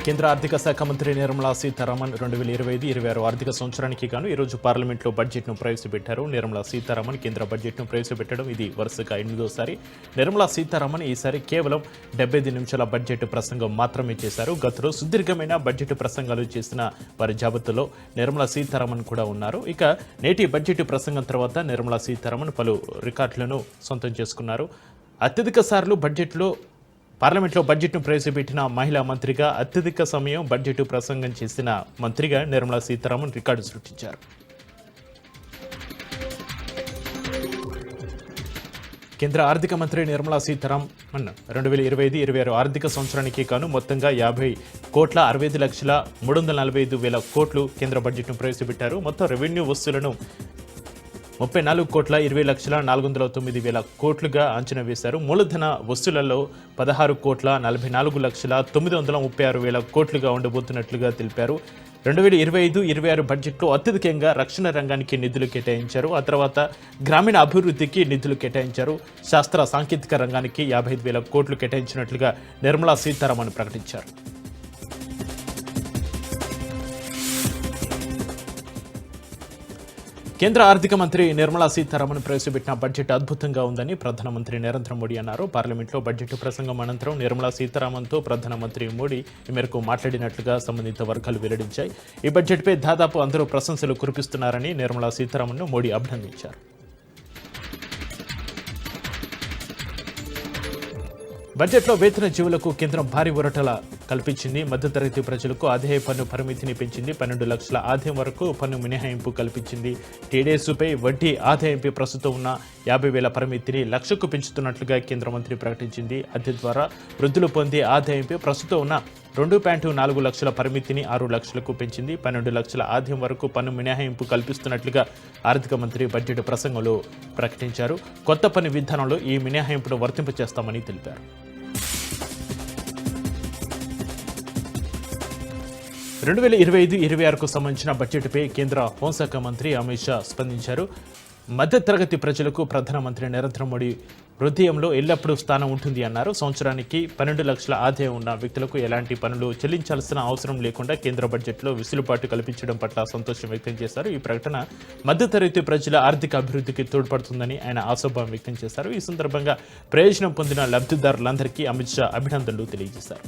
కేంద్ర ఆర్థిక శాఖ మంత్రి నిర్మలా సీతారామన్ 2025-26 ఆర్థిక సంవత్సరానికి గాను ఈరోజు పార్లమెంట్లో బడ్జెట్ను ప్రవేశపెట్టారు. నిర్మలా సీతారామన్ కేంద్ర బడ్జెట్ను ప్రవేశపెట్టడం ఇది వరుసగా 8వ సారి. నిర్మలా సీతారామన్ ఈసారి కేవలం 75 నిమిషాల బడ్జెట్ ప్రసంగం మాత్రమే చేశారు. గతంలో సుదీర్ఘమైన బడ్జెట్ ప్రసంగాలు చేసిన వారి జాబితాలో నిర్మలా సీతారామన్ కూడా ఉన్నారు. ఇక నేటి బడ్జెట్ ప్రసంగం తర్వాత నిర్మలా సీతారామన్ పలు రికార్డులను సొంతం చేసుకున్నారు. అత్యధిక సార్లు పార్లమెంట్లో బడ్జెట్ను ప్రవేశపెట్టిన మహిళా మంత్రిగా, అత్యధిక సమయం బడ్జెట్ ప్రసంగం చేసిన మంత్రిగా నిర్మలా సీతారామన్ రికార్డు సృష్టించారు. కేంద్ర ఆర్థిక మంత్రి నిర్మలా సీతారామన్ 2025-26 ఆర్థిక సంవత్సరానికి గాను మొత్తంగా 50,65,345,000 కోట్లు కేంద్ర బడ్జెట్ను ప్రవేశపెట్టారు. మొత్తం రెవెన్యూ వసూలను 34,20,409,000 కోట్లుగా అంచనా వేశారు. మూలధన వసూళ్లలో 16,44,936,000 కోట్లుగా ఉండబోతున్నట్లుగా తెలిపారు. 2025-26 బడ్జెట్లో అత్యధికంగా రక్షణ రంగానికి నిధులు కేటాయించారు. ఆ తర్వాత గ్రామీణ అభివృద్ధికి నిధులు కేటాయించారు. శాస్త్ర సాంకేతిక రంగానికి 55,000 కోట్లు కేటాయించినట్లుగా నిర్మలా సీతారామన్ ప్రకటించారు. కేంద్ర ఆర్థిక మంత్రి నిర్మలా సీతారామన్ ప్రవేశపెట్టిన బడ్జెట్ అద్భుతంగా ఉందని ప్రధానమంత్రి నరేంద్ర మోడీ అన్నారు. పార్లమెంట్లో బడ్జెట్ ప్రసంగం అనంతరం నిర్మలా సీతారామన్తో ప్రధానమంత్రి మోడీ ఈ మేరకు మాట్లాడినట్లుగా సంబంధిత వర్గాలు వెల్లడించాయి. ఈ బడ్జెట్పై దాదాపు అందరూ ప్రశంసలు కురిపిస్తున్నారని నిర్మలా సీతారామన్ను మోడీ అభినందించారు. బడ్జెట్లో వేతన జీవులకు కేంద్రం భారీ ఊరటల కల్పించింది. మధ్యతరగతి ప్రజలకు ఆదాయ పన్ను పరిమితిని పెంచింది. 12 లక్షల ఆదాయం వరకు పన్ను మినహాయింపు కల్పించింది. టీడీఎస్పై వడ్డీ ఆదాయంపై ప్రస్తుతం ఉన్న 50,000 పరిమితిని 1,00,000కు పెంచుతున్నట్లుగా కేంద్ర మంత్రి ప్రకటించింది. అద్దె ద్వారా వృద్ధులు పొందే ఆదాయంపై ప్రస్తుతం ఉన్న 2.4 లక్షల పరిమితిని 6 లక్షలకు పెంచింది. 12 లక్షల ఆదాయం వరకు పన్ను మినహాయింపు కల్పిస్తున్నట్లుగా ఆర్థిక మంత్రి బడ్జెట్ ప్రసంగంలో ప్రకటించారు. కొత్త పన్ను విధానంలో ఈ మినహాయింపును వర్తింపచేస్తామని తెలిపారు. 2025-26కు సంబంధించిన బడ్జెట్పై కేంద్ర హోంశాఖ మంత్రి అమిత్ షా స్పందించారు. మధ్యతరగతి ప్రజలకు ప్రధానమంత్రి నరేంద్ర మోడీ హృదయంలో ఎల్లప్పుడూ స్థానం ఉంటుంది అన్నారు. సంవత్సరానికి 12 లక్షల ఆదాయం ఉన్న వ్యక్తులకు ఎలాంటి పన్నులు చెల్లించాల్సిన అవసరం లేకుండా కేంద్ర బడ్జెట్లో వెసులుబాటు కల్పించడం పట్ల సంతోషం వ్యక్తం చేశారు. ఈ ప్రకటన మధ్యతరగతి ప్రజల ఆర్థిక అభివృద్ధికి తోడ్పడుతుందని ఆయన ఆశాభావం వ్యక్తం చేశారు. ఈ సందర్భంగా ప్రయోజనం పొందిన లబ్ధిదారులందరికీ అమిత్ షా అభినందనలు తెలియజేశారు.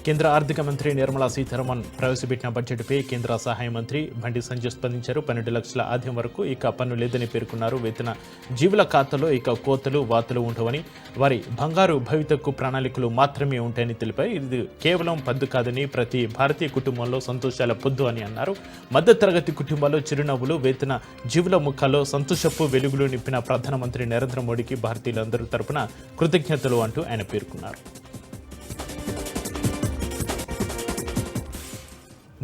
కేంద్ర ఆర్థిక మంత్రి నిర్మలా సీతారామన్ ప్రవేశపెట్టిన బడ్జెట్పై కేంద్ర సహాయ మంత్రి బండి సంజయ్ స్పందించారు. 12 లక్షల ఆదాయం వరకు ఇక పన్ను లేదని పేర్కొన్నారు. వేతన జీవుల ఖాతాలో ఇక కోతలు వాతలు ఉండవని, వారి బంగారు భవితకు ప్రణాళికలు మాత్రమే ఉంటాయని తెలిపారు. ఇది కేవలం పద్దు కాదని, ప్రతి భారతీయ కుటుంబంలో సంతోషాల పొద్దు అని అన్నారు. మధ్యతరగతి కుటుంబాల్లో చిరునవ్వులు, వేతన జీవుల ముఖాల్లో సంతోషపు వెలుగులు నింపిన ప్రధానమంత్రి నరేంద్ర మోడీకి భారతీయులందరి తరపున కృతజ్ఞతలు అంటూ ఆయన పేర్కొన్నారు.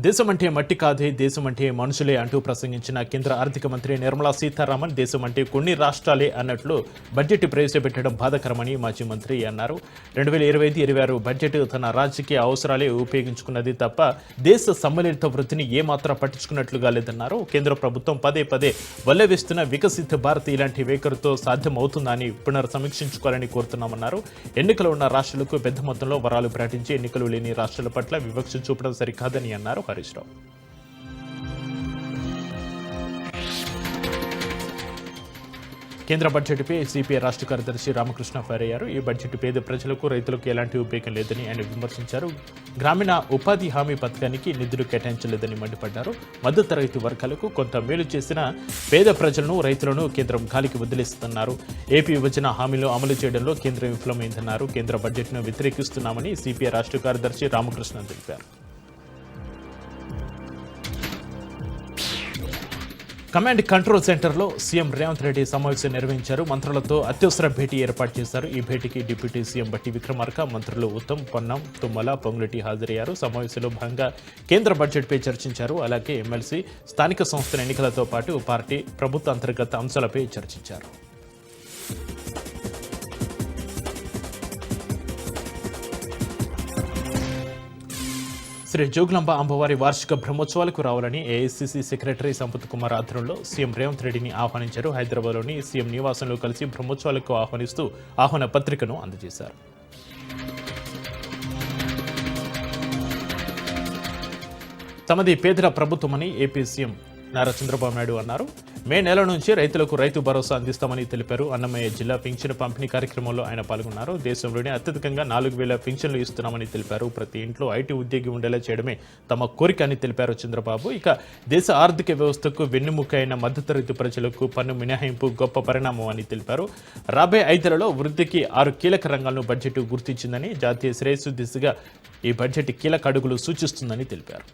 దేశం అంటే మట్టి కాదే, దేశం అంటే మనుషులే అంటూ ప్రసంగించిన కేంద్ర ఆర్థిక మంత్రి నిర్మలా సీతారామన్ దేశం అంటే కొన్ని రాష్ట్రాలే అన్నట్లు బడ్జెట్ ప్రవేశపెట్టడం బాధాకరమని మాజీ మంత్రి అన్నారు. 2025-26 బడ్జెట్ తన రాజకీయ అవసరాలే ఉపయోగించుకున్నది తప్ప దేశ సమ్మిళిత వృత్తిని ఏమాత్రం పట్టించుకున్నట్లుగా లేదన్నారు. కేంద్ర ప్రభుత్వం పదే వల్లవేస్తున్న వికసిత భారత్ ఇలాంటి వైఖరితో సాధ్యమవుతుందా అని పునర్సమీక్షించుకోవాలని కోరుతున్నామన్నారు. ఎన్నికలు ఉన్న రాష్ట్రాలకు పెద్ద మొత్తంలో వరాలు ప్రకటించి ఎన్నికలు లేని రాష్ట్రాల పట్ల వివక్ష చూపడం సరికాదని అన్నారు హరీష్ రావు. కేంద్ర బడ్జెట్పై సిపిఐ రాష్ట్ర కార్యదర్శి రామకృష్ణ ఫైర్ అయ్యారు. ఈ బడ్జెట్ పేద ప్రజలకు, రైతులకు ఎలాంటి ఉపయోగం లేదని ఆయన విమర్శించారు. గ్రామీణ ఉపాధి హామీ పథకానికి నిధులు కేటాయించలేదని మండిపడ్డారు. మధ్యతరగతి వర్గాలకు కొంత మేలు చేసిన పేద ప్రజలను, రైతులను కేంద్రం గాలికి వదిలేస్తున్నారు. ఏపీ విభజన హామీలు అమలు చేయడంలో కేంద్రం విఫలమైందన్నారు. కేంద్ర బడ్జెట్ను వ్యతిరేకిస్తున్నామని సిపిఐ రాష్ట్ర కార్యదర్శి రామకృష్ణ తెలిపారు. కమాండ్ కంట్రోల్ సెంటర్లో సీఎం రేవంత్ రెడ్డి సమావేశం నిర్వహించారు. మంత్రులతో అత్యవసర భేటీ ఏర్పాటు చేశారు. ఈ భేటీకి డిప్యూటీ సీఎం బట్టి విక్రమార్క, మంత్రులు ఉత్తమ్, పొన్నం, తుమ్మల, పొంగులెట్టి హాజరయ్యారు. సమావేశంలో భాగంగా కేంద్ర బడ్జెట్పై చర్చించారు. అలాగే ఎమ్మెల్సీ, స్థానిక సంస్థల ఎన్నికలతో పాటు పార్టీ, ప్రభుత్వ అంతర్గత అంశాలపై చర్చించారు. శ్రీ జోగులాంబ అమ్మవారి వార్షిక బ్రహ్మోత్సవాలకు రావాలని ఏఐసీసీ సెక్రటరీ సంపత్ కుమార్ ఆధ్వర్యంలో సీఎం రేవంత్ రెడ్డిని ఆహ్వానించారు. హైదరాబాద్లోని సీఎం నివాసంలో కలిసి బ్రహ్మోత్సవాలకు ఆహ్వానిస్తూ ఆహ్వాన పత్రికను అందజేశారు. తమది పేదల ప్రభుత్వమని ఏపీ సీఎం నారా చంద్రబాబు నాయుడు అన్నారు. మే నెల నుంచి రైతులకు రైతు భరోసా అందిస్తామని తెలిపారు. అన్నమయ్య జిల్లా పింఛను పంపిణీ కార్యక్రమంలో ఆయన పాల్గొన్నారు. దేశంలోనే అత్యధికంగా 4,000 పింఛన్లు ఇస్తున్నామని తెలిపారు. ప్రతి ఇంట్లో ఐటీ ఉద్యోగి ఉండేలా చేయడమే తమ కోరిక అని తెలిపారు చంద్రబాబు. ఇక దేశ ఆర్థిక వ్యవస్థకు వెన్నెముక అయిన మధ్యతరగతి ప్రజలకు పన్ను మినహాయింపు గొప్ప పరిణామం అని తెలిపారు. రాబోయే 5 ఏళ్లలో వృద్ధికి 6 కీలక రంగాలను బడ్జెట్ గుర్తించిందని, జాతీయ శ్రేయస్సు దిశగా ఈ బడ్జెట్ కీలక అడుగులు సూచిస్తుందని తెలిపారు.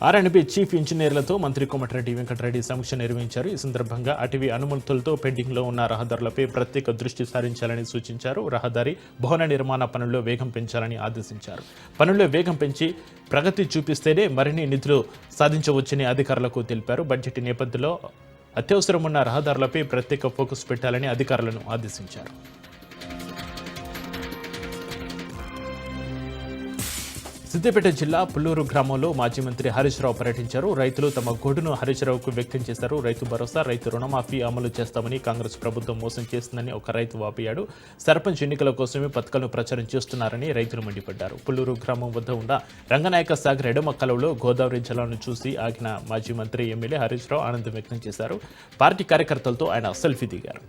ఆర్ఎండ్బి చీఫ్ ఇంజనీర్లతో మంత్రి కోమటిరెడ్డి వెంకటరెడ్డి సమీక్ష నిర్వహించారు. ఈ సందర్భంగా అటవీ అనుమతులతో పెండింగ్లో ఉన్న రహదారులపై ప్రత్యేక దృష్టి సారించాలని సూచించారు. రహదారి భవన నిర్మాణ పనుల్లో వేగం పెంచాలని ఆదేశించారు. పనుల్లో వేగం పెంచి ప్రగతి చూపిస్తేనే మరిన్ని నిధులు సాధించవచ్చని అధికారులకు తెలిపారు. బడ్జెట్ నేపథ్యంలో అత్యవసరమున్న రహదారులపై ప్రత్యేక ఫోకస్ పెట్టాలని అధికారులను ఆదేశించారు. సిద్దిపేట జిల్లా పుల్లూరు గ్రామంలో మాజీ మంత్రి హరీష్ రావు పర్యటించారు. రైతులు తమ గోడును హరీష్ రావుకు వ్యక్తం చేశారు. రైతు భరోసా, రైతు రుణమాఫీ అమలు చేస్తామని కాంగ్రెస్ ప్రభుత్వం మోసం చేస్తుందని ఒక రైతు వాపోయాడు. సర్పంచ్ ఎన్నికల కోసమే పథకాలను ప్రచారం చేస్తున్నారని రైతులు మండిపడ్డారు. పుల్లూరు గ్రామం వద్ద ఉన్న రంగనాయక సాగర్ ఎడమ కాలువలో గోదావరి జలాలను చూసి ఆగిన మాజీ మంత్రి ఎమ్మెల్యే హరీష్ రావు ఆనందం వ్యక్తం చేశారు. పార్టీ కార్యకర్తలతో ఆయన సెల్ఫీ దిగారు.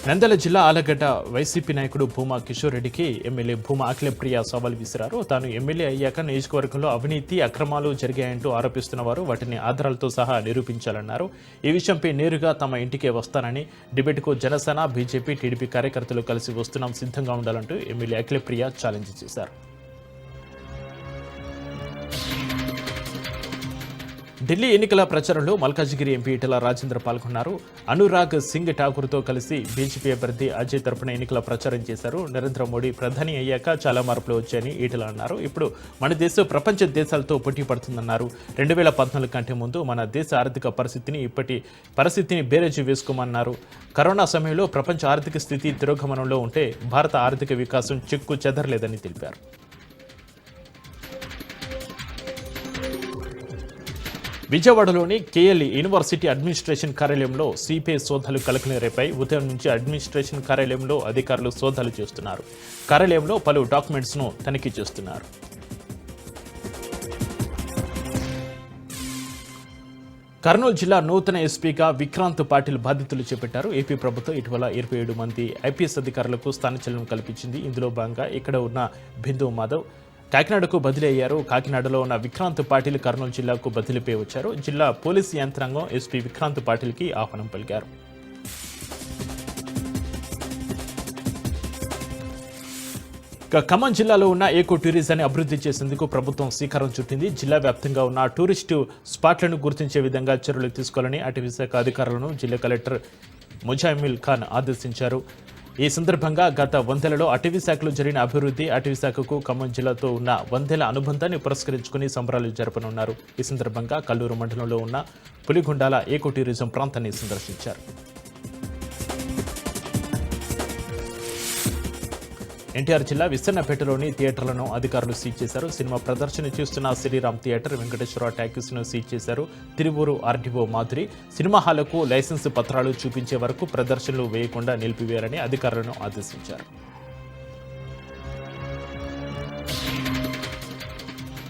నంద్యాల జిల్లా ఆలగడ్డ వైసీపీ నాయకుడు భూమా కిషోర్ రెడ్డికి ఎమ్మెల్యే భూమా అఖిలప్రియ సవాల్ విసిరారు. తాను ఎమ్మెల్యే అయ్యాక నియోజకవర్గంలో అవినీతి అక్రమాలు జరిగాయంటూ ఆరోపిస్తున్న వారు వాటిని ఆధారాలతో సహా నిరూపించాలన్నారు. ఈ విషయంపై నేరుగా తమ ఇంటికే వస్తానని, డిబేట్కు జనసేన, బీజేపీ, టీడీపీ కార్యకర్తలు కలిసి వస్తున్నాం, సిద్ధంగా ఉండాలంటూ ఎమ్మెల్యే అఖిలప్రియ ఛాలెంజ్ చేశారు. ఢిల్లీ ఎన్నికల ప్రచారంలో మల్కాజిగిరి ఎంపీ ఈటెల రాజేందర్ పాల్గొన్నారు. అనురాగ్ సింగ్ ఠాకూర్తో కలిసి బీజేపీ అభ్యర్థి అజయ్ తరపున ఎన్నికల ప్రచారం చేశారు. నరేంద్ర మోడీ ప్రధాని అయ్యాక చాలా మార్పులు వచ్చాయని ఈటెల అన్నారు. ఇప్పుడు మన దేశం ప్రపంచ దేశాలతో పోటీ పడుతుందన్నారు. 2014 కంటే ముందు మన దేశ ఆర్థిక పరిస్థితిని బేరేజీ వేసుకోమన్నారు. కరోనా సమయంలో ప్రపంచ ఆర్థిక స్థితి తిరోగమనంలో ఉంటే భారత ఆర్థిక వికాసం చెక్కు చెదరలేదని తెలిపారు. విజయవాడలోని కేఎల్ యూనివర్సిటీ అడ్మినిస్ట్రేషన్ కార్యాలయంలో సిపిఐ సోదాలు కలకలం రేపాయి. ఉదయం నుంచి అడ్మినిస్ట్రేషన్ కార్యాలయంలో అధికారులు సోదాలు చేస్తున్నారు. కార్యాలయంలో పలు డాక్యుమెంట్స్ను తనిఖీ చేస్తున్నారు. కర్నూలు జిల్లా నూతన ఎస్పీగా విక్రాంత్ పాటిల్ బాధ్యతలు చేపట్టారు. ఏపీ ప్రభుత్వం ఇటీవల 27 మంది ఐపీఎస్ అధికారులకు స్థానచలనం కల్పించింది. ఇందులో భాగంగా ఇక్కడ ఉన్న బిందు మాధవ్ కాకినాడకు బదిలీ అయ్యారు. కాకినాడలో ఉన్న విక్రాంత్ పాటిల్ కర్నూలు జిల్లాకు బదిలీపై వచ్చారు. జిల్లా పోలీసు యంత్రాంగం ఎస్పీ విక్రాంత్ పాటిల్కి ఆహ్వానం పలికారు. ఖమ్మం జిల్లాలో ఉన్న ఏకో టూరిజాన్ని అభివృద్ధి చేసేందుకు ప్రభుత్వం శ్రీకారం చుట్టింది. జిల్లా వ్యాప్తంగా ఉన్న టూరిస్టు స్పాట్లను గుర్తించే విధంగా చర్యలు తీసుకోవాలని అటవీ శాఖ అధికారులను జిల్లా కలెక్టర్ ముజామిల్ ఖాన్ ఆదేశించారు. ఈ సందర్భంగా గత 100 ఏళ్లలో అటవీ శాఖలో జరిగిన అభివృద్ధి, అటవీ శాఖకు ఖమ్మం జిల్లాతో ఉన్న 100 ఏళ్ల అనుబంధాన్ని పురస్కరించుకుని సంబరాలు జరపనున్నారు. ఈ సందర్భంగా కల్లూరు మండలంలో ఉన్న పులిగుండాల ఏకో టూరిజం ప్రాంతాన్ని సందర్శించారు. ఎన్టీఆర్ జిల్లా విస్తన్నపేటలోని థియేటర్లను అధికారులు సీజ్ చేశారు. సినిమా ప్రదర్శన చేస్తున్న శ్రీరామ్ థియేటర్, వెంకటేశ్వర టాకీస్ను సీజ్ చేశారు. తిరువూరు ఆర్డీఓ మాధురి సినిమా హాళ్లకు లైసెన్స్ పత్రాలు చూపించే వరకు ప్రదర్శనలు వేయకుండా నిలిపివేయాలని అధికారులను ఆదేశించారు.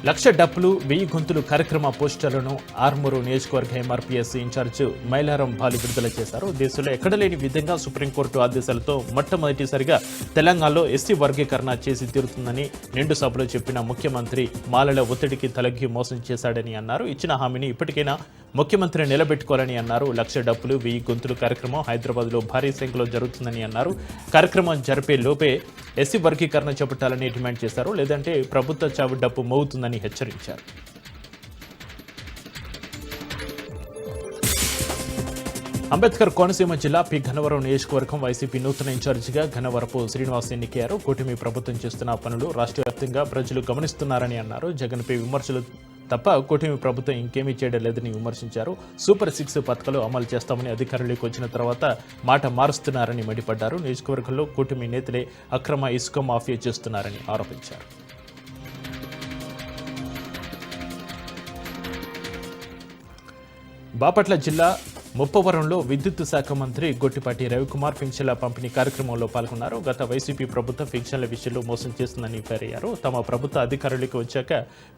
లక్ష డప్పులు 1000 గొంతులు కార్యక్రమ పోస్టర్లను ఆర్మూరు నియోజకవర్గ ఎంఆర్పీఎస్ ఇన్ఛార్జ్ మైలారం బాలు విడుదల చేశారు. దేశంలో ఎక్కడ లేని విధంగా సుప్రీంకోర్టు ఆదేశాలతో మొట్టమొదటిసారిగా తెలంగాణలో ఎస్సీ వర్గీకరణ చేసి తీరుతుందని నిండు సభలో చెప్పిన ముఖ్యమంత్రి మాలల ఒత్తిడికి తలగ్గి మోసం చేశాడని అన్నారు. ఇచ్చిన హామీని ఇప్పటికైనా ముఖ్యమంత్రి నిలబెట్టుకోవాలని అన్నారు. లక్ష డప్పులు 1000 గొంతులు కార్యక్రమం హైదరాబాద్లో భారీ సంఖ్యలో జరుగుతుందని అన్నారు. కార్యక్రమం జరిపే లోపే ఎస్సీ వర్గీకరణ చేపట్టాలని డిమాండ్ చేశారు. లేదంటే ప్రభుత్వ చావు డప్పు మోగుతుందని హెచ్చరించారు. అంబేద్కర్ కోనసీమ జిల్లా పి గన్నవరం నియోజకవర్గం వైసీపీ నూతన ఇన్ఛార్జిగా గన్నవరపు శ్రీనివాస్ ఎన్నికయ్యారు. కూటమి ప్రభుత్వం చేస్తున్న పనులు రాష్ట్ర వ్యాప్తంగా ప్రజలు గమనిస్తున్నారని అన్నారు. జగన్పై విమర్శలు తప్ప కూటమి ప్రభుత్వం ఇంకేమీ చేయడం లేదని విమర్శించారు. సూపర్ 6 పథకాలు అమలు చేస్తామని అధికారంలోకి వచ్చిన తర్వాత మాట మారుస్తున్నారని మండిపడ్డారు. నియోజకవర్గంలో కూటమి నేతలే అక్రమ ఇసుక మాఫియా చేస్తున్నారని ఆరోపించారు. బాపట్ల జిల్లా ముప్పవరంలో విద్యుత్ శాఖ మంత్రి గొట్టిపాటి రవికుమార్ పింఛన్ల పంపిణీ కార్యక్రమంలో పాల్గొన్నారు. గత వైసీపీ ప్రభుత్వం పింఛన్ల విషయంలో మోసం చేస్తుందని ఫిర్యాదు. తమ ప్రభుత్వ అధికారులకు వచ్చాక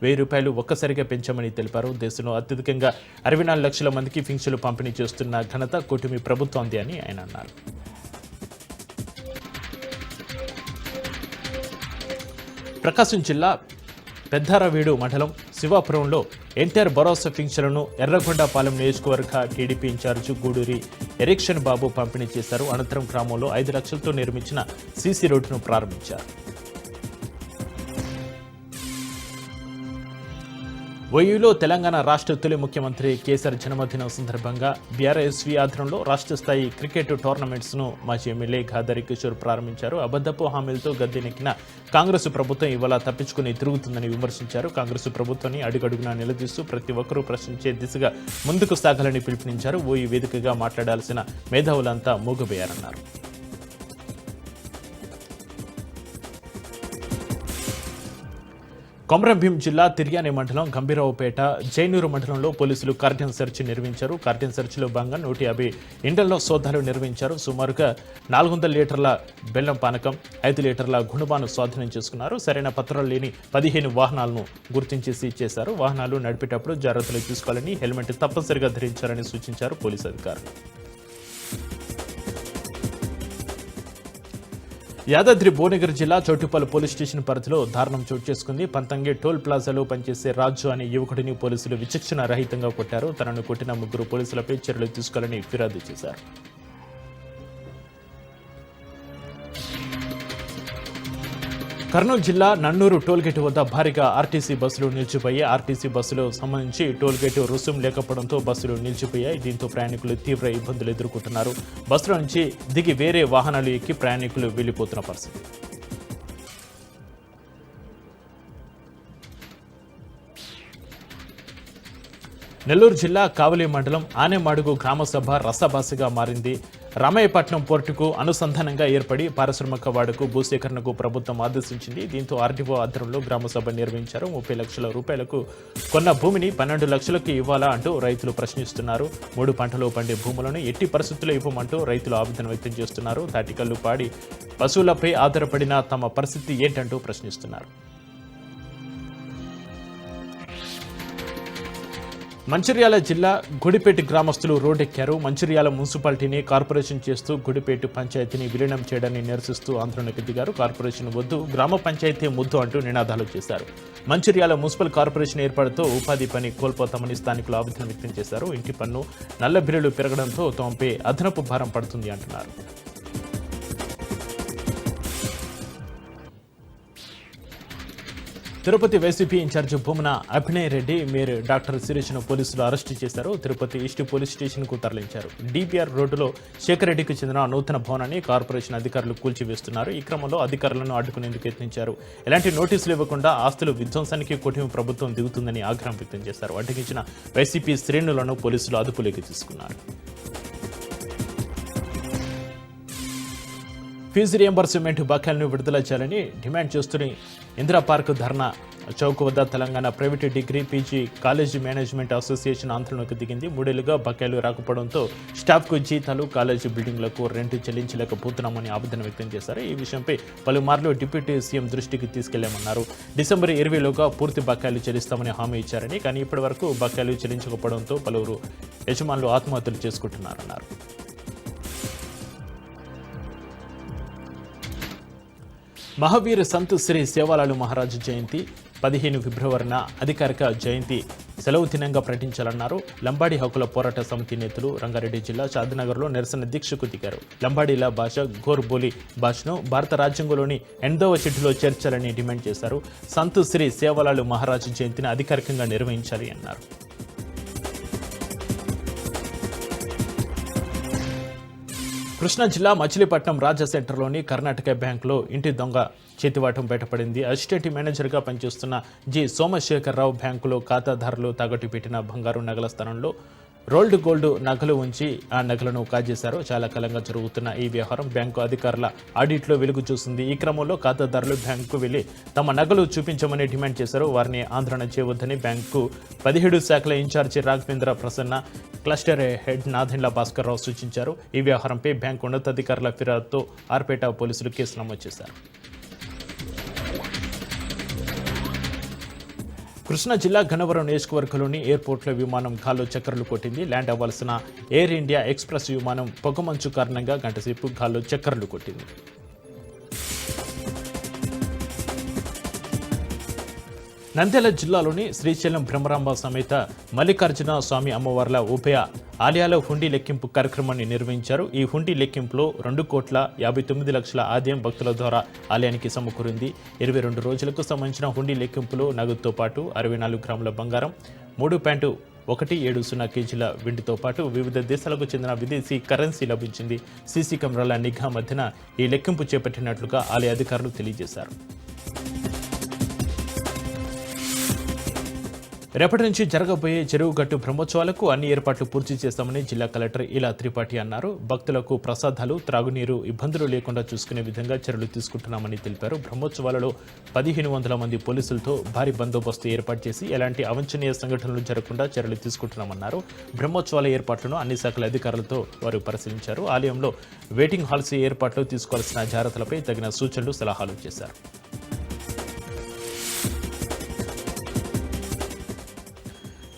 ₹1000 ఒక్కసారిగా పెంచామని తెలిపారు. దేశంలో అత్యధికంగా 64 లక్షల మందికి పింఛన్లు పంపిణీ చేస్తున్న ఘనత కూటమి ప్రభుత్వంది అని ఆయన అన్నారు. ప్రకాశం జిల్లా పెద్దారవీడు మండలం శివాపురంలో ఎన్టీఆర్ భరోసా పింఛన్లను ఎర్రగొండపాలెం నియోజకవర్గ టీడీపీ ఇన్ఛార్జి గూడూరి ఎరిక్షన్ బాబు పంపిణీ చేశారు. అనంతరం గ్రామంలో 5 లక్షలతో నిర్మించిన సీసీ రోడ్డును ప్రారంభించారు. ఓయూలో తెలంగాణ రాష్ట్ర తొలి ముఖ్యమంత్రి కేసీఆర్ జన్మదినం సందర్భంగా బీఆర్ఎస్వీ ఆధ్వర్యంలో రాష్ట్ర స్థాయి క్రికెట్ టోర్నమెంట్స్ను మాజీ ఎమ్మెల్యే ఖాదరి కిషోర్ ప్రారంభించారు. అబద్ధపు హామీలతో గద్దెనెక్కిన కాంగ్రెస్ ప్రభుత్వం ఇవాళ తప్పించుకుని తిరుగుతుందని విమర్శించారు. కాంగ్రెస్ ప్రభుత్వాన్ని అడుగడుగునా నిలదీస్తూ ప్రతి ఒక్కరూ ప్రశ్నించే దిశగా ముందుకు సాగాలని పిలుపునిచ్చారు. ఓయూ వేదికగా మాట్లాడాల్సిన మేధావులంతా మూగబోయారన్నారు. కొమరంభీం జిల్లా తిర్యాని మండలం గంభీరావుపేట జైనూరు మండలంలో పోలీసులు కార్డన్ సెర్చ్ నిర్వహించారు. కార్డన్ సెర్చ్లో భాగంగా 150 ఇండ్లలో సోదాలు నిర్వహించారు. సుమారుగా 400 లీటర్ల బెల్లం పానకం, 5 లీటర్ల గుణబాను స్వాధీనం చేసుకున్నారు. సరైన పత్రాలు లేని 15 వాహనాలను గుర్తించి సీజ్ చేశారు. వాహనాలు నడిపేటప్పుడు జాగ్రత్తలు తీసుకోవాలని, హెల్మెట్ తప్పనిసరిగా ధరించాలని సూచించారు పోలీసు అధికారులు. యాదాద్రి భువనగిరి జిల్లా చౌటుప్పల్ పోలీస్ స్టేషన్ పరిధిలో దారుణం చోటు చేసుకుంది. పంతంగి టోల్ ప్లాజాలో పనిచేసే రాజు అనే యువకుడిని పోలీసులు విచక్షణ రహితంగా కొట్టారు. తనను కొట్టిన 3 పోలీసులపై చర్యలు తీసుకోవాలని ఫిర్యాదు చేశారు. కర్నూలు జిల్లా నన్నూరు టోల్గేట్ వద్ద భారీగా ఆర్టీసీ బస్సులు నిలిచిపోయాయి. ఆర్టీసీ బస్సులు సంబంధించి టోల్గేట్ రుసుం లేకపోవడంతో బస్సులు నిలిచిపోయాయి. దీంతో ప్రయాణికులు తీవ్ర ఇబ్బందులు ఎదుర్కొంటున్నారు. బస్సుల నుంచి దిగి వేరే వాహనాలు ఎక్కి ప్రయాణికులు వెళ్లిపోతున్న పరిస్థితి. నెల్లూరు జిల్లా కావలి మండలం ఆనెమాడుగు గ్రామసభ రసబాసిగా మారింది. రామాయపట్నం పోర్టుకు అనుసంధానంగా ఏర్పడి పారిశ్రామిక వాడకు భూసేకరణకు ప్రభుత్వం ఆదేశించింది. దీంతో ఆర్డీఓ ఆధ్వర్యంలో గ్రామసభ నిర్వహించారు. 30 లక్షల రూపాయలకు కొన్న భూమిని 12 లక్షలకు ఇవ్వాలా అంటూ రైతులు ప్రశ్నిస్తున్నారు. 3 పంటలు పండే భూములను ఎట్టి పరిస్థితుల్లో ఇవ్వమంటూ రైతులు ఆవేదన వ్యక్తం చేస్తున్నారు. తాటికల్లు పాడి పశువులపై ఆధారపడిన తమ పరిస్థితి ఏంటంటూ ప్రశ్నిస్తున్నారు. మంచిర్యాల జిల్లా గుడిపేట గ్రామస్తులు రోడ్డెక్కారు. మంచిర్యాల మున్సిపాలిటీని కార్పొరేషన్ చేస్తూ గుడిపేట పంచాయతీని విలీనం చేయడాన్ని నిరసిస్తూ ఆందోళనకు దిగారు. కార్పొరేషన్ వద్దు, గ్రామ పంచాయతీ ముద్దు అంటూ నినాదాలు చేశారు. మంచిర్యాల మున్సిపల్ కార్పొరేషన్ ఏర్పాటుతో ఉపాధి పని కోల్పోతామని స్థానికులు ఆవేదన వ్యక్తం చేశారు. ఇంటి పన్ను, నల్ల బిల్లులు పెరగడంతో తమపై అదనపు భారం పడుతుంది అంటున్నారు. Tirupati YCP incharge Bhumana Abhinay Reddy, mayor doctor శిరీష్ను పోలీసులు అరెస్టు చేశారు. తిరుపతి ఈస్ట్ పోలీస్ స్టేషన్కు తరలించారు. డిపిఆర్ రోడ్డులో శేఖర్ రెడ్డికి చెందిన నూతన భవనాన్ని కార్పొరేషన్ అధికారులు కూల్చివేస్తున్నారు. ఈ క్రమంలో అధికారులను అడ్డుకునేందుకు యత్నించారు. ఎలాంటి నోటీసులు ఇవ్వకుండా ఆస్తులు విధ్వంసానికి కూటమి ప్రభుత్వం దిగుతుందని ఆగ్రహం వ్యక్తం చేశారు. అడ్డగించిన వైసీపీ శ్రేణులను పోలీసులు అదుపులోకి తీసుకున్నారు. ఫీజు రియంబర్స్మెంట్ బకాయిలను విడుదల చేయాలని డిమాండ్ చేస్తూనే ఇందిరా పార్క్ ధర్నా చౌక్ వద్ద Telangana private degree PG college management association ఆందోళనకు దిగింది. 3 ఏళ్లుగా బకాయిలు రాకపోవడంతో స్టాఫ్కు జీతాలు, కాలేజీ బిల్డింగ్లకు రెంట్ చెల్లించలేకపోతున్నామని ఆవేదన వ్యక్తం చేశారు. ఈ విషయంపై పలుమార్లు డిప్యూటీ సీఎం దృష్టికి తీసుకెళ్లామన్నారు. డిసెంబర్ 20లోగా పూర్తి బకాయిలు చెల్లిస్తామని హామీ ఇచ్చారని, కానీ ఇప్పటి వరకు బకాయిలు చెల్లించకపోవడంతో పలువురు యజమానులు ఆత్మహత్యలు చేసుకుంటున్నారన్నారు. మహావీర్ సంత్ శ్రీ సేవాలాల్ మహారాజ్ జయంతి 15 ఫిబ్రవరిన అధికారిక జయంతి సెలవు దినంగా ప్రకటించాలన్నారు. లంబాడీ హక్కుల పోరాట సమితి నేతలు రంగారెడ్డి జిల్లా షాద్నగర్లో నిరసన దీక్షకు దిగారు. లంబాడీల భాష ఘోర్ బోలి భాషను భారత రాజ్యాంగంలోని 8వ షెడ్యూల్లో చేర్చాలని డిమాండ్ చేశారు. సంత్ శ్రీ సేవాలాల్ మహారాజ్ జయంతిని అధికారికంగా నిర్వహించాలి అన్నారు. కృష్ణా జిల్లా మచిలీపట్నం రాజా సెంటర్లోని కర్ణాటక బ్యాంకులో ఇంటి దొంగ చేతివాటం బయటపడింది. అసిస్టెంట్ మేనేజర్గా పనిచేస్తున్న జి సోమశేఖరరావు బ్యాంకులో ఖాతాదారులు తాకట్టు పెట్టిన బంగారు నగల స్థానంలో రోల్డ్ గోల్డ్ నగలు ఉంచి ఆ నగలను కాజేశారు. చాలా కాలంగా జరుగుతున్న ఈ వ్యవహారం బ్యాంకు అధికారుల ఆడిట్లో వెలుగు చూసింది. ఈ క్రమంలో ఖాతాదారులు బ్యాంకుకు వెళ్లి తమ నగలు చూపించమని డిమాండ్ చేశారు. వారిని ఆందోళన చేయవద్దని బ్యాంకు 17 శాఖల in charge Raghavendra Prasanna, cluster head Nadendla Bhaskar Rao సూచించారు. ఈ వ్యవహారంపై బ్యాంకు ఉన్నతాధికారుల ఫిర్యాదుతో ఆర్పేట పోలీసులు కేసు నమోదు చేశారు. కృష్ణా జిల్లా గన్నవరం నియోజకవర్గంలోని ఎయిర్పోర్ట్లో విమానం గాల్లో చక్కర్లు కొట్టింది. ల్యాండ్ అవ్వాల్సిన ఎయిర్ ఇండియా ఎక్స్ప్రెస్ విమానం పొగమంచు కారణంగా గంటసేపు గాల్లో చక్కర్లు కొట్టింది. నంద్యాల జిల్లాలోని శ్రీశైలం బ్రహ్మరాంబ సమేత మల్లికార్జున స్వామి అమ్మవార్ల ఉభయ ఆలయాల హుండీ లెక్కింపు కార్యక్రమాన్ని నిర్వహించారు. ఈ హుండీ లెక్కింపులో 2,59,00,000 ఆదాయం భక్తుల ద్వారా ఆలయానికి సమకూరింది. 22 రోజులకు సంబంధించిన హుండీ లెక్కింపులో నగదుతో పాటు 64 గ్రాముల బంగారం, 3.170 కేజీల వెండితో పాటు వివిధ దేశాలకు చెందిన విదేశీ కరెన్సీ లభించింది. సీసీ కెమెరాల నిఘా మధ్యన ఈ లెక్కింపు చేపట్టినట్లుగా ఆలయ అధికారులు తెలియజేశారు. రేపటి నుంచి జరగబోయే చెరువుగట్టు బ్రహ్మోత్సవాలకు అన్ని ఏర్పాట్లు పూర్తి చేస్తామని జిల్లా కలెక్టర్ ఇలా త్రిపాఠి అన్నారు. భక్తులకు ప్రసాదాలు, త్రాగునీరు ఇబ్బందులు లేకుండా చూసుకునే విధంగా చర్యలు తీసుకుంటున్నామని తెలిపారు. బ్రహ్మోత్సవాలలో 1,500 మంది పోలీసులతో భారీ బందోబస్తు ఏర్పాటు చేసి ఎలాంటి అవాంఛనీయ సంఘటనలు జరగకుండా చర్యలు తీసుకుంటున్నామన్నారు. బ్రహ్మోత్సవాల ఏర్పాట్లను అన్ని శాఖల అధికారులతో వారు పరిశీలించారు. ఆలయంలో వెయిటింగ్ హాల్స్ ఏర్పాట్లు తీసుకోవాల్సిన జాగ్రత్తలపై తగిన సూచనలు, సలహాలు చేశారు.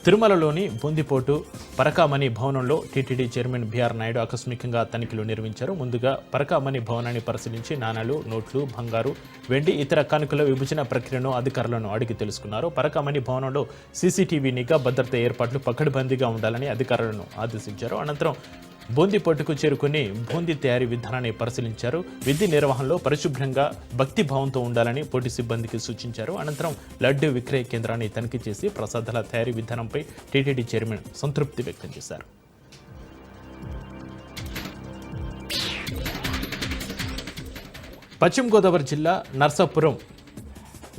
తిరుమలలోని బొందిపోటు పరకామణి భవనంలో టీటీడీ చైర్మన్ బిఆర్ నాయుడు ఆకస్మికంగా తనిఖీలు నిర్వహించారు. ముందుగా పరకామణి భవనాన్ని పరిశీలించి నాణాలు, నోట్లు, బంగారు, వెండి, ఇతర కానుకల విభజన ప్రక్రియను అధికారులను అడిగి తెలుసుకున్నారు. పరకామణి భవనంలో సీసీటీవీ నిఘా భద్రత ఏర్పాట్లు పకడ్బందీగా ఉండాలని అధికారులను ఆదేశించారు. అనంతరం బూందీపోటుకు చేరుకుని బూందీ తయారీ విధానాన్ని పరిశీలించారు. విధి నిర్వహణలో పరిశుభ్రంగా భక్తి భావంతో ఉండాలని పోటీ సిబ్బందికి సూచించారు. అనంతరం లడ్డు విక్రయ కేంద్రాన్ని తనిఖీ చేసి ప్రసాదాల తయారీ విధానంపై టీటీడీ చైర్మన్ సంతృప్తి వ్యక్తం చేశారు. పశ్చిమ గోదావరి జిల్లా నర్సాపురం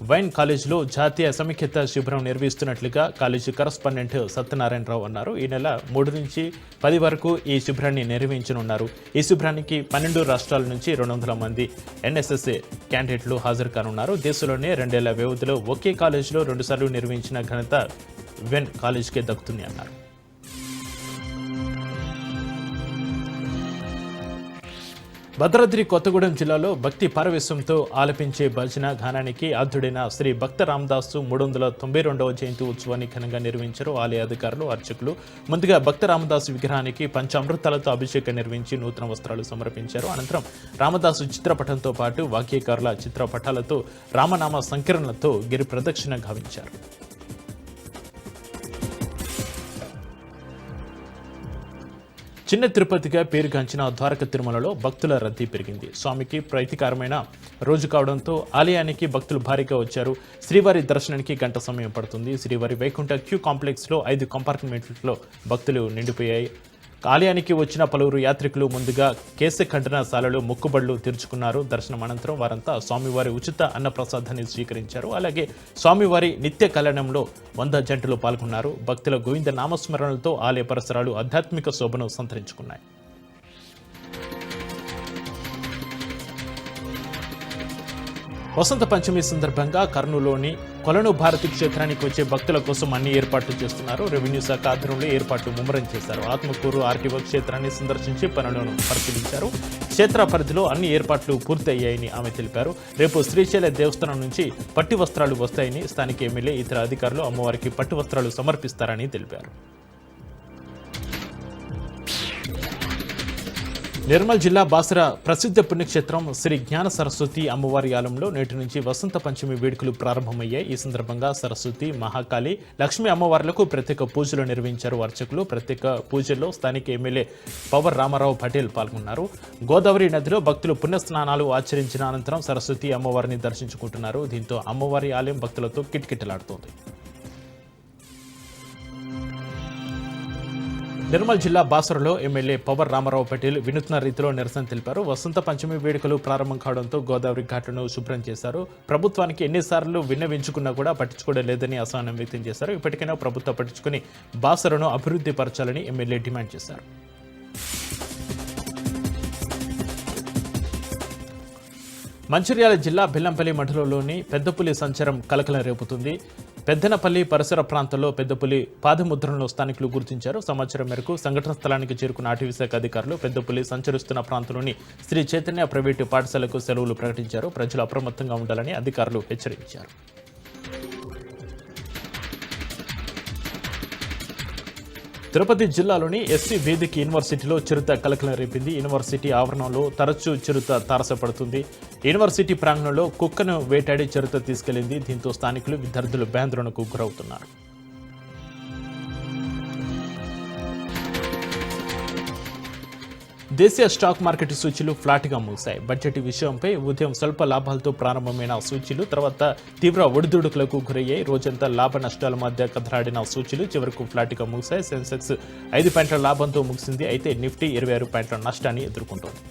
వైన్ కాలేజీలో జాతీయ సమైక్యత శిబిరం నిర్వహిస్తున్నట్లుగా కాలేజీ కరస్పాండెంట్ సత్యనారాయణరావు అన్నారు. ఈ నెల 3 నుంచి 10 వరకు ఈ శిబిరాన్ని నిర్వహించనున్నారు. ఈ శిబిరానికి 12 రాష్ట్రాల నుంచి 200 మంది ఎన్ఎస్ఎస్ క్యాండిడేట్లు హాజరు కానున్నారు. దేశంలోనే 2 ఏళ్ల వ్యవధిలో ఒకే కాలేజీలో 2 సార్లు నిర్వహించిన ఘనత వైన్ కాలేజీకే దక్కుతుంది అన్నారు. భద్రాద్రి కొత్తగూడెం జిల్లాలో భక్తి పారవేశంతో ఆలపించే భజన గానానికి ఆద్యుడైన శ్రీ భక్త రామదాసు 392వ జయంతి ఉత్సవాన్ని ఘనంగా నిర్వహించారు ఆలయ అధికారులు, అర్చకులు. ముందుగా భక్త రామదాసు విగ్రహానికి పంచామృతాలతో అభిషేకం నిర్వహించి నూతన వస్త్రాలు సమర్పించారు. అనంతరం రామదాసు చిత్రపటంతో పాటు వాక్యకారుల చిత్రపటాలతో రామనామ సంకీర్ణలతో గిరి ప్రదక్షిణ గావించారు. చిన్న తిరుపతిగా పేరుగాంచిన ద్వారక తిరుమలలో భక్తుల రద్దీ పెరిగింది. స్వామికి ప్రైతికారమైన రోజు కావడంతో ఆలయానికి భక్తులు భారీగా వచ్చారు. శ్రీవారి దర్శనానికి గంట సమయం పడుతుంది. శ్రీవారి వైకుంఠ క్యూ కాంప్లెక్స్లో 5 కంపార్ట్మెంట్లలో భక్తులు నిండిపోయాయి. ఆలయానికి వచ్చిన పలువురు యాత్రికులు ముందుగా కేశ ఖండనశాలలో మొక్కుబడులు తీర్చుకున్నారు. దర్శనం అనంతరం వారంతా స్వామివారి ఉచిత అన్నప్రసాదాన్ని స్వీకరించారు. అలాగే స్వామివారి నిత్య కళ్యాణంలో 100 జంటలు పాల్గొన్నారు. భక్తుల గోవింద నామస్మరణలతో ఆలయ పరిసరాలు ఆధ్యాత్మిక శోభను సంతరించుకున్నాయి. వసంత పంచమి సందర్భంగా కర్నూలులోని కొలను భారతి క్షేత్రానికి వచ్చే భక్తుల కోసం అన్ని ఏర్పాట్లు చేస్తున్నారు. రెవెన్యూ శాఖ ఆధ్వర్యంలో ఏర్పాట్లు ముమ్మరం చేశారు. ఆత్మకూరు ఆర్టీఓ క్షేత్రాన్ని సందర్శించి పనులను పరిశీలించారు. క్షేత్ర పరిధిలో అన్ని ఏర్పాట్లు పూర్తయ్యాయని ఆమె తెలిపారు. రేపు శ్రీశైల దేవస్థానం నుంచి పట్టు వస్త్రాలు వస్తాయని, స్థానిక ఎమ్మెల్యే, ఇతర అధికారులు అమ్మవారికి పట్టు వస్త్రాలు సమర్పిస్తారని తెలిపారు. నిర్మల్ జిల్లా బాసర ప్రసిద్ధ పుణ్యక్షేత్రం శ్రీ జ్ఞాన సరస్వతి అమ్మవారి ఆలయంలో నేటి నుంచి వసంత పంచమి వేడుకలు ప్రారంభమయ్యాయి. ఈ సందర్భంగా సరస్వతి, మహాకాళి, లక్ష్మీ అమ్మవార్లకు ప్రత్యేక పూజలు నిర్వహించారు అర్చకులు. ప్రత్యేక పూజల్లో స్థానిక ఎమ్మెల్యే పవర్ రామారావు పటేల్ పాల్గొన్నారు. గోదావరి నదిలో భక్తులు పుణ్యస్నానాలు ఆచరించిన అనంతరం సరస్వతి అమ్మవారిని దర్శించుకుంటున్నారు. దీంతో అమ్మవారి ఆలయం భక్తులతో కిటకిటలాడుతోంది. నిర్మల్ జిల్లా బాసరలో ఎమ్మెల్యే పవర్ రామారావు పటేల్ వినూత్న రీతిలో నిరసన తెలిపారు. వసంత పంచమి వేడుకలు ప్రారంభం కావడంతో గోదావరి ఘాట్లను శుభ్రం చేశారు. ప్రభుత్వానికి ఎన్నిసార్లు విన్నవించుకున్నా కూడా పట్టించుకోవడం లేదని అసహనం వ్యక్తం చేశారు. ఇప్పటికైనా ప్రభుత్వం పట్టించుకుని బాసరను అభివృద్ధి పరచాలని ఎమ్మెల్యే డిమాండ్ చేశారు. మంచిర్యాల జిల్లా బెల్లంపల్లి మండలంలోని పెద్దపులి సంచారం కలకలం రేపుతుంది. పెద్దనపల్లి పరిసర ప్రాంతాల్లో పెద్దపులి పాదముద్రలను స్థానికులు గుర్తించారు. సమాచారం మేరకు సంఘటన స్థలానికి చేరుకున్న అటవీ శాఖ అధికారులు పెద్దపులి సంచరిస్తున్న ప్రాంతంలోని శ్రీ చైతన్య ప్రైవేటు పాఠశాలకు సెలవులు ప్రకటించారు. ప్రజలు అప్రమత్తంగా ఉండాలని అధికారులు హెచ్చరించారు. తిరుపతి జిల్లాలోని ఎస్సీ వేదిక యూనివర్సిటీలో చిరుత కలకలం రేపింది. యూనివర్సిటీ ఆవరణంలో తరచూ చిరుత తారసపడుతుంది. యూనివర్సిటీ ప్రాంగణంలో కుక్కను వేటాడి చిరుత తీసుకెళ్లింది. దీంతో స్థానికులు విద్యార్థులు భయాందోళనకు గురవుతున్నారు. దేశీయ స్టాక్ మార్కెట్ సూచీలు ఫ్లాట్గా ముగిశాయి. బడ్జెట్ విషయంపై ఉదయం స్వల్ప లాభాలతో ప్రారంభమైన సూచీలు తర్వాత తీవ్ర ఒడిదుడుకులకు గురయ్యాయి. రోజంతా లాభ నష్టాల మధ్య కదలాడిన సూచీలు చివరకు ఫ్లాట్గా ముగిశాయి. సెన్సెక్స్ 5 పాయింట్ల లాభంతో ముగిసింది. అయితే నిఫ్టీ 26 పాయింట్ల నష్టాన్ని ఎదుర్కొంటోంది.